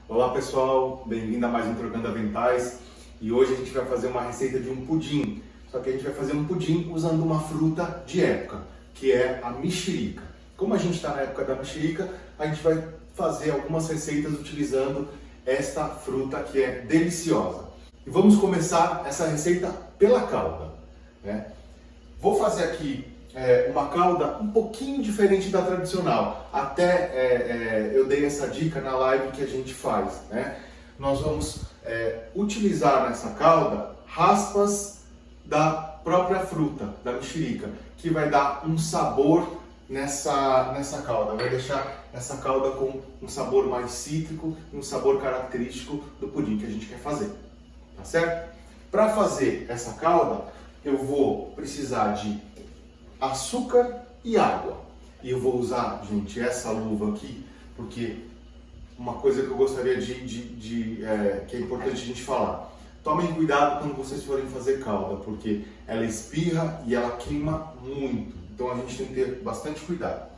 Olá pessoal, bem-vindo a mais um Trocando Aventais. E hoje a gente vai fazer uma receita de um pudim. Só que a gente vai fazer um pudim usando uma fruta de época, que é a mexerica. Como a gente está na época da mexerica, a gente vai fazer algumas receitas utilizando esta fruta que é deliciosa. E vamos começar essa receita pela calda, né? Vou fazer aqui uma calda um pouquinho diferente da tradicional. Até eu dei essa dica na live que a gente faz, né? Nós vamos utilizar nessa calda raspas da própria fruta, da mexerica, que vai dar um sabor nessa calda. Vai deixar essa calda com um sabor mais cítrico, um sabor característico do pudim que a gente quer fazer, tá certo? Para fazer essa calda, eu vou precisar de açúcar e água. E eu vou usar, gente, essa luva aqui, porque uma coisa que eu gostaria que é importante a gente falar. Tomem cuidado quando vocês forem fazer calda, porque ela espirra e ela queima muito. Então a gente tem que ter bastante cuidado.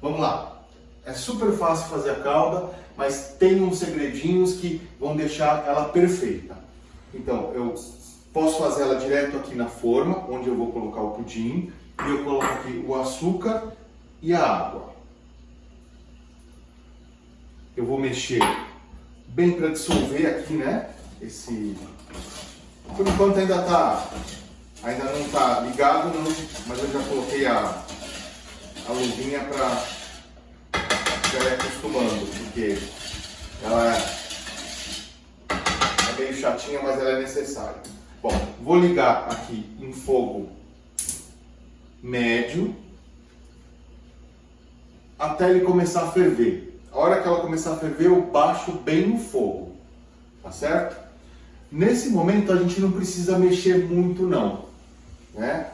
Vamos lá. É super fácil fazer a calda, mas tem uns segredinhos que vão deixar ela perfeita. Então eu posso fazer ela direto aqui na forma, onde eu vou colocar o pudim. E eu coloco aqui o açúcar e a água. Eu vou mexer bem para dissolver aqui, né? Por enquanto ainda não está ligado, não, mas eu já coloquei a luvinha para já ir acostumando, porque ela é meio chatinha, mas ela é necessária. Bom, vou ligar aqui em fogo médio até ele começar a ferver. A hora que ela começar a ferver, eu baixo bem o fogo, tá certo? Nesse momento a gente não precisa mexer muito não, né?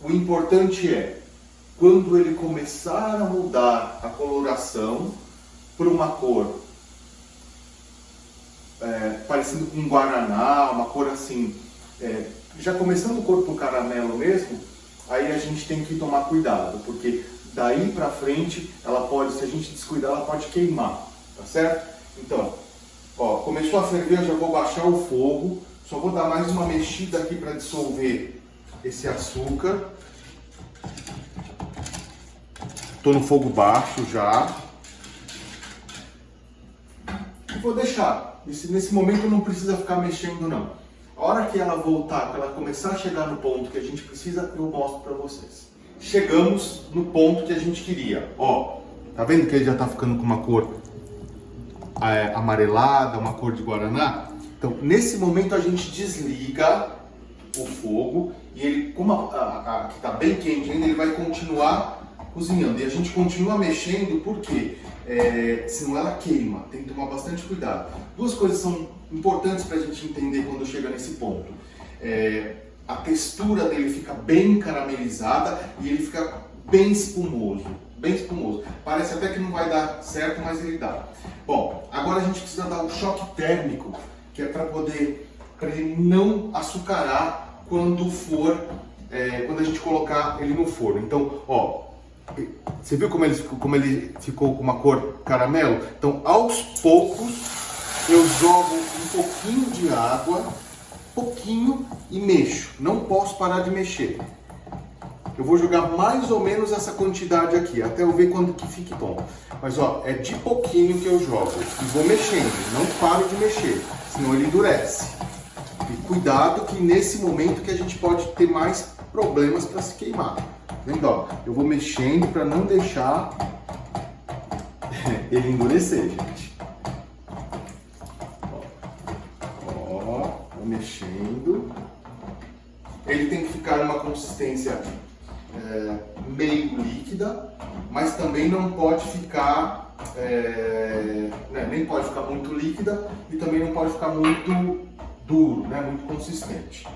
O importante é quando ele começar a mudar a coloração para uma cor parecido com um guaraná, uma cor assim, já começando o cor pro caramelo mesmo, aí a gente tem que tomar cuidado, porque daí pra frente ela pode, se a gente descuidar, ela pode queimar, tá certo? Então, ó, começou a ferver, eu já vou baixar o fogo, só vou dar mais uma mexida aqui para dissolver esse açúcar. Tô no fogo baixo já. E vou deixar. Nesse momento não precisa ficar mexendo não. A hora que ela voltar, que ela começar a chegar no ponto que a gente precisa, eu mostro para vocês. Chegamos no ponto que a gente queria. Ó, tá vendo que ele já tá ficando com uma cor amarelada, uma cor de guaraná? Então, nesse momento a gente desliga o fogo e ele, como que tá bem quente ainda, ele vai continuar cozinhando. E a gente continua mexendo porque senão ela queima. Tem que tomar bastante cuidado. Duas coisas são importantes para a gente entender quando chega nesse ponto. A textura dele fica bem caramelizada e ele fica bem espumoso. Bem espumoso. Parece até que não vai dar certo, mas ele dá. Bom, agora a gente precisa dar um choque térmico, que é para ele não açucarar quando a gente colocar ele no forno. Então, ó, você viu como ele ficou com uma cor caramelo? Então, aos poucos, eu jogo um pouquinho de água, pouquinho, e mexo. Não posso parar de mexer. Eu vou jogar mais ou menos essa quantidade aqui, até eu ver quando que fique bom. Mas ó, é de pouquinho que eu jogo. E vou mexendo, não paro de mexer, senão ele endurece. E cuidado que nesse momento que a gente pode ter mais problemas para se queimar. Vendo, ó, eu vou mexendo para não deixar ele endurecer, gente. Ó, vou mexendo. Ele tem que ficar numa consistência meio líquida, mas também não pode ficar, nem pode ficar muito líquida e também não pode ficar muito duro, né, muito consistente.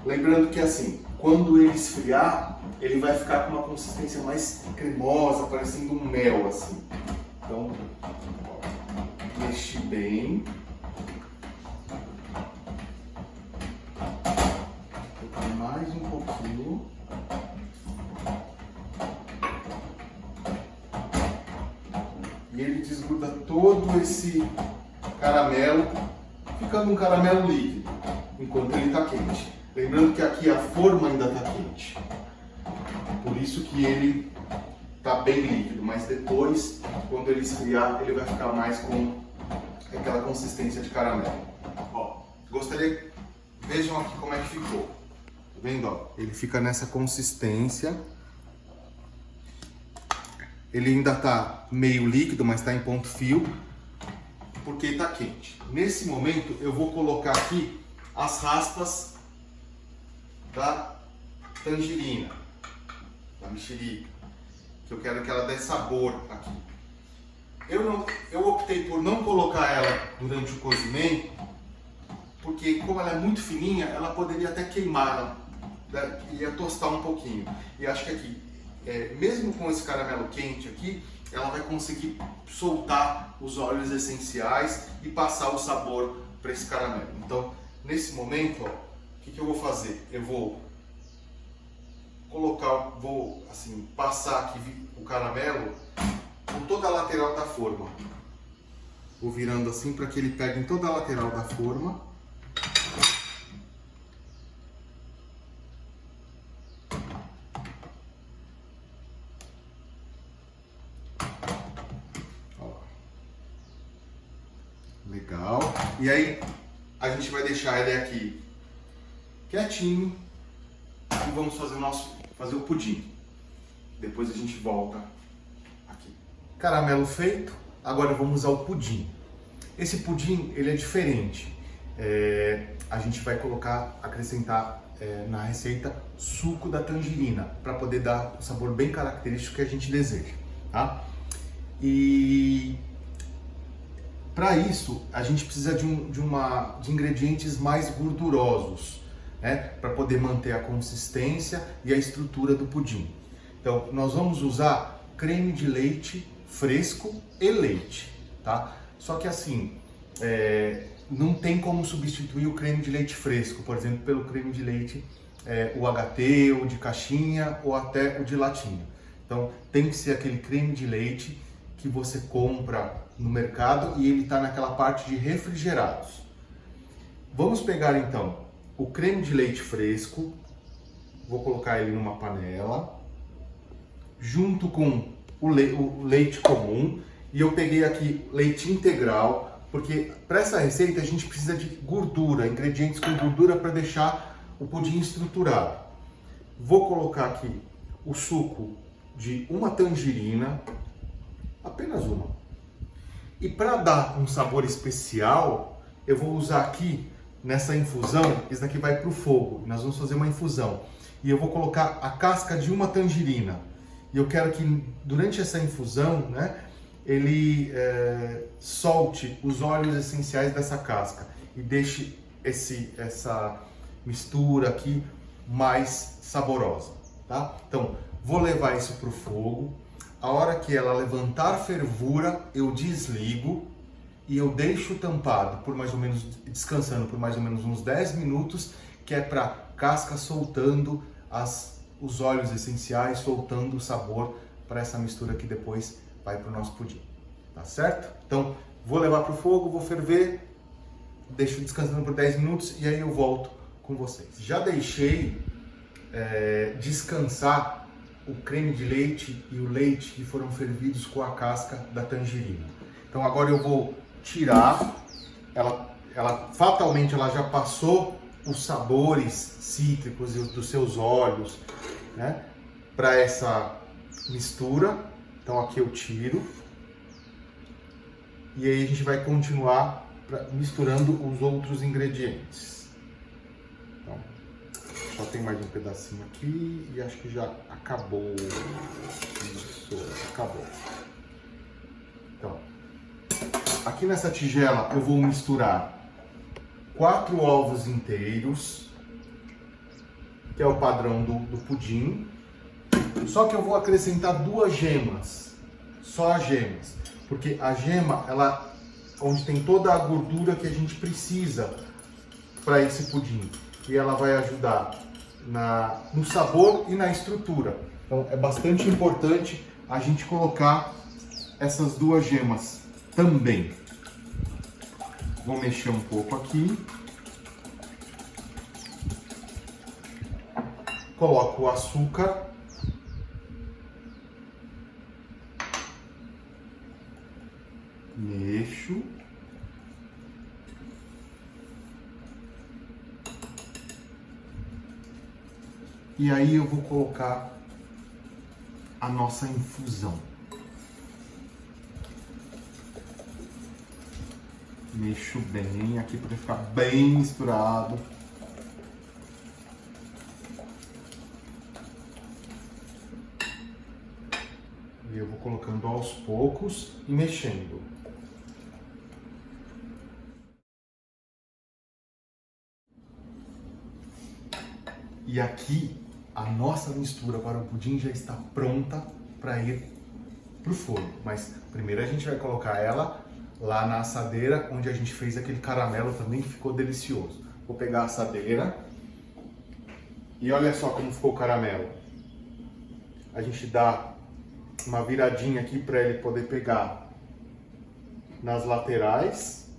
Lembrando que assim, quando ele esfriar, ele vai ficar com uma consistência mais cremosa, parecendo um mel assim. Então, ó, mexi bem. Mais um pouquinho. e ele desgruda todo esse caramelo, ficando um caramelo líquido, enquanto ele está quente. Lembrando que aqui a forma ainda está quente, por isso que ele está bem líquido, mas depois, quando ele esfriar, ele vai ficar mais com aquela consistência de caramelo. Ó, gostaria, vejam aqui como é que ficou. Tá vendo? Ó, ele fica nessa consistência. Ele ainda está meio líquido, mas está em ponto fio, porque está quente. Nesse momento eu vou colocar aqui as raspas da tangerina, da mexerica, que eu quero que ela dê sabor aqui. Eu optei por não colocar ela durante o cozimento, porque como ela é muito fininha, ela poderia até queimar, né? Ia tostar um pouquinho. E acho que aqui, mesmo com esse caramelo quente aqui, ela vai conseguir soltar os óleos essenciais e passar o sabor para esse caramelo. Então, nesse momento, ó, o que eu vou fazer? Eu vou colocar, assim, passar aqui o caramelo por toda a lateral da forma. Vou virando assim para que ele pegue em toda a lateral da forma. Legal. E aí a gente vai deixar ele aqui quietinho e vamos fazer o pudim. Depois a gente volta aqui. Caramelo feito, agora vamos ao pudim. Esse pudim ele é diferente. A gente vai acrescentar na receita suco da tangerina para poder dar o sabor bem característico que a gente deseja, tá? E para isso, a gente precisa de ingredientes mais gordurosos, né? Para poder manter a consistência e a estrutura do pudim. Então, nós vamos usar creme de leite fresco e leite, tá? Só que assim, não tem como substituir o creme de leite fresco, por exemplo, pelo creme de leite UHT, o de caixinha ou até o de latinha. Então, tem que ser aquele creme de leite que você compra no mercado e ele está naquela parte de refrigerados. Vamos pegar então o creme de leite fresco, vou colocar ele numa panela, junto com o leite comum, e eu peguei aqui leite integral, porque para essa receita a gente precisa de gordura, ingredientes com gordura para deixar o pudim estruturado. Vou colocar aqui o suco de uma tangerina, apenas uma. E para dar um sabor especial, eu vou usar aqui nessa infusão, isso daqui vai para o fogo, nós vamos fazer uma infusão. E eu vou colocar a casca de uma tangerina. E eu quero que durante essa infusão, né, ele solte os óleos essenciais dessa casca e deixe essa mistura aqui mais saborosa, tá? Então, vou levar isso para o fogo. A hora que ela levantar fervura, eu desligo e eu deixo tampado por mais ou menos, descansando por mais ou menos uns 10 minutos, que é para casca soltando os óleos essenciais, soltando o sabor para essa mistura que depois vai para o nosso pudim, tá certo? Então, vou levar para o fogo, vou ferver, deixo descansando por 10 minutos e aí eu volto com vocês. Já deixei descansar o creme de leite e o leite que foram fervidos com a casca da tangerina. Então agora eu vou tirar, ela fatalmente ela já passou os sabores cítricos e dos seus óleos, né, para essa mistura. Então aqui eu tiro e aí a gente vai continuar misturando os outros ingredientes. Então, só tem mais um pedacinho aqui e acho que já acabou. Isso, acabou. Então, aqui nessa tigela eu vou misturar 4 ovos inteiros, que é o padrão do pudim. Só que eu vou acrescentar 2 gemas, só as gemas, porque a gema, ela onde tem toda a gordura que a gente precisa para esse pudim, e ela vai ajudar no sabor e na estrutura. Então é bastante importante a gente colocar essas duas gemas também. Vou mexer um pouco aqui. Coloco o açúcar. Mexo. E aí eu vou colocar a nossa infusão. Mexo bem aqui para ficar bem misturado. E eu vou colocando aos poucos e mexendo. E aqui a nossa mistura para o pudim já está pronta para ir para o forno. Mas primeiro a gente vai colocar ela lá na assadeira, onde a gente fez aquele caramelo também, que ficou delicioso. Vou pegar a assadeira e olha só como ficou o caramelo. A gente dá uma viradinha aqui para ele poder pegar nas laterais.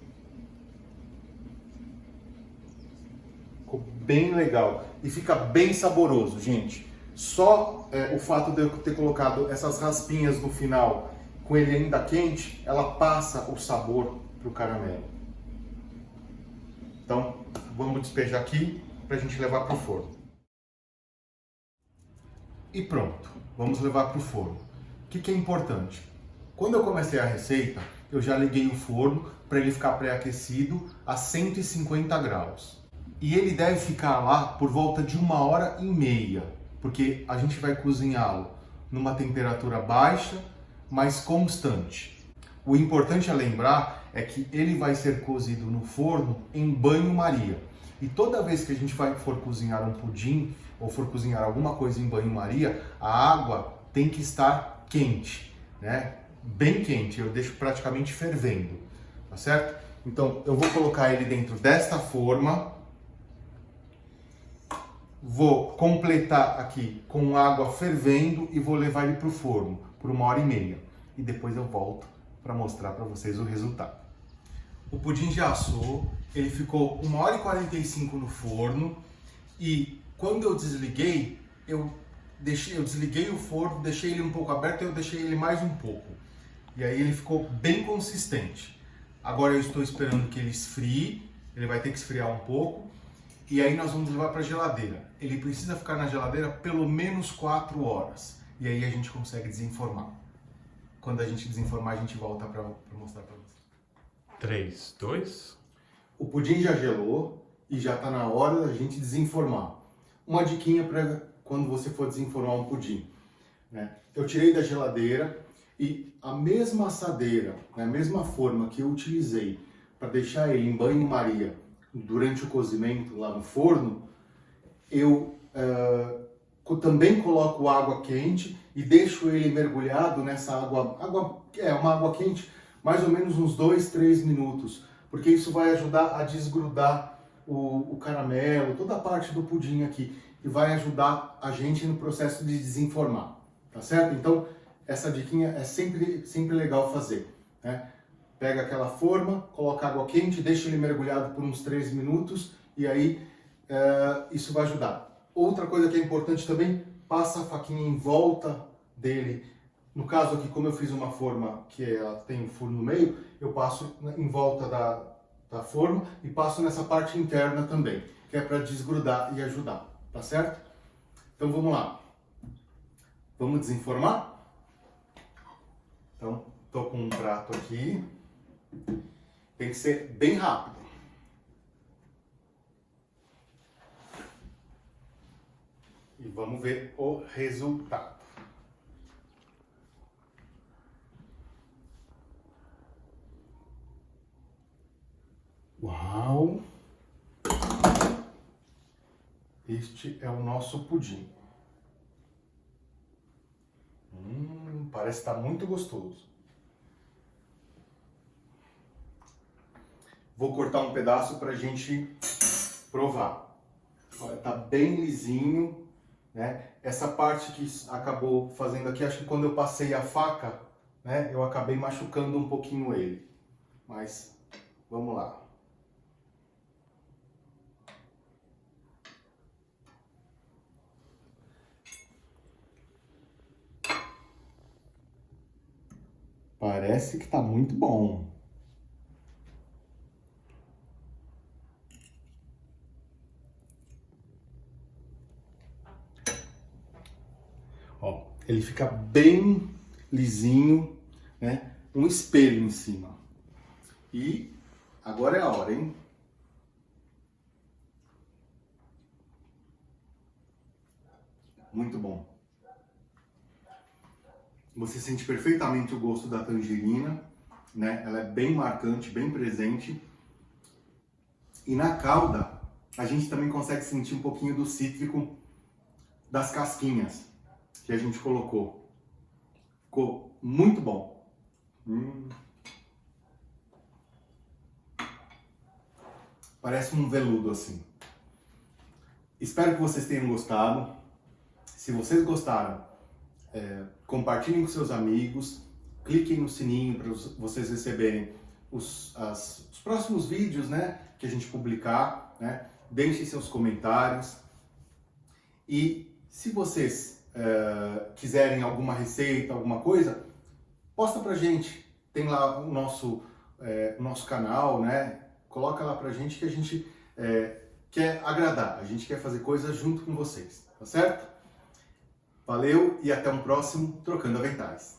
Ficou bem legal e fica bem saboroso, gente. Só o fato de eu ter colocado essas raspinhas no final, com ele ainda quente, ela passa o sabor pro caramelo. Então, vamos despejar aqui para a gente levar pro forno. E pronto, vamos levar pro forno. O que é importante? Quando eu comecei a receita, eu já liguei o forno para ele ficar pré-aquecido a 150 graus. E ele deve ficar lá por volta de 1h30, porque a gente vai cozinhá-lo numa temperatura baixa, mas constante. O importante a lembrar é que ele vai ser cozido no forno em banho-maria. E toda vez que a gente for cozinhar um pudim ou for cozinhar alguma coisa em banho-maria, a água tem que estar quente, né? Bem quente, eu deixo praticamente fervendo, tá certo? Então eu vou colocar ele dentro desta forma. Vou completar aqui com água fervendo e vou levar ele para o forno por 1h30. E depois eu volto para mostrar para vocês o resultado. O pudim já assou, ele ficou 1h45 no forno e quando eu desliguei, eu desliguei o forno, deixei ele um pouco aberto e eu deixei ele mais um pouco. E aí ele ficou bem consistente. Agora eu estou esperando que ele esfrie, ele vai ter que esfriar um pouco. E aí nós vamos levar para a geladeira. Ele precisa ficar na geladeira pelo menos 4 horas. E aí a gente consegue desenformar. Quando a gente desenformar, a gente volta para mostrar para vocês. 3, 2... O pudim já gelou e já está na hora da gente desenformar. Uma diquinha para quando você for desenformar um pudim, né? Eu tirei da geladeira e a mesma assadeira, a mesma forma que eu utilizei para deixar ele em banho-maria durante o cozimento lá no forno, eu também coloco água quente e deixo ele mergulhado nessa água, uma água quente, mais ou menos uns 2-3 minutos, porque isso vai ajudar a desgrudar o caramelo, toda a parte do pudim aqui, e vai ajudar a gente no processo de desenformar, tá certo? Então, essa diquinha é sempre legal fazer, né? Pega aquela forma, coloca água quente, deixa ele mergulhado por uns 3 minutos e aí isso vai ajudar. Outra coisa que é importante também, passa a faquinha em volta dele. No caso aqui, como eu fiz uma forma que ela tem um furo no meio, eu passo em volta da forma e passo nessa parte interna também, que é para desgrudar e ajudar, tá certo? Então vamos lá. Vamos desenformar? Então, tô com um prato aqui. Tem que ser bem rápido. E vamos ver o resultado. Uau! Este é o nosso pudim. Parece estar muito gostoso. Vou cortar um pedaço para a gente provar. Olha, tá bem lisinho, né? Essa parte que acabou fazendo aqui, acho que quando eu passei a faca né, eu acabei machucando um pouquinho ele. Mas vamos lá. Parece que tá muito bom. Ó, ele fica bem lisinho, né? Um espelho em cima. E agora é a hora, hein? Muito bom. Você sente perfeitamente o gosto da tangerina, né? Ela é bem marcante, bem presente. E na calda, a gente também consegue sentir um pouquinho do cítrico das casquinhas que a gente colocou. Ficou muito bom. Parece um veludo assim. Espero que vocês tenham gostado. Se vocês gostaram, compartilhem com seus amigos, cliquem no sininho para vocês receberem os próximos vídeos, né, que a gente publicar, né? Deixem seus comentários. E se vocês quiserem alguma receita, alguma coisa, posta pra gente. Tem lá o nosso canal, né? Coloca lá pra gente que a gente quer agradar, a gente quer fazer coisas junto com vocês, tá certo? Valeu e até um próximo Trocando Aventais.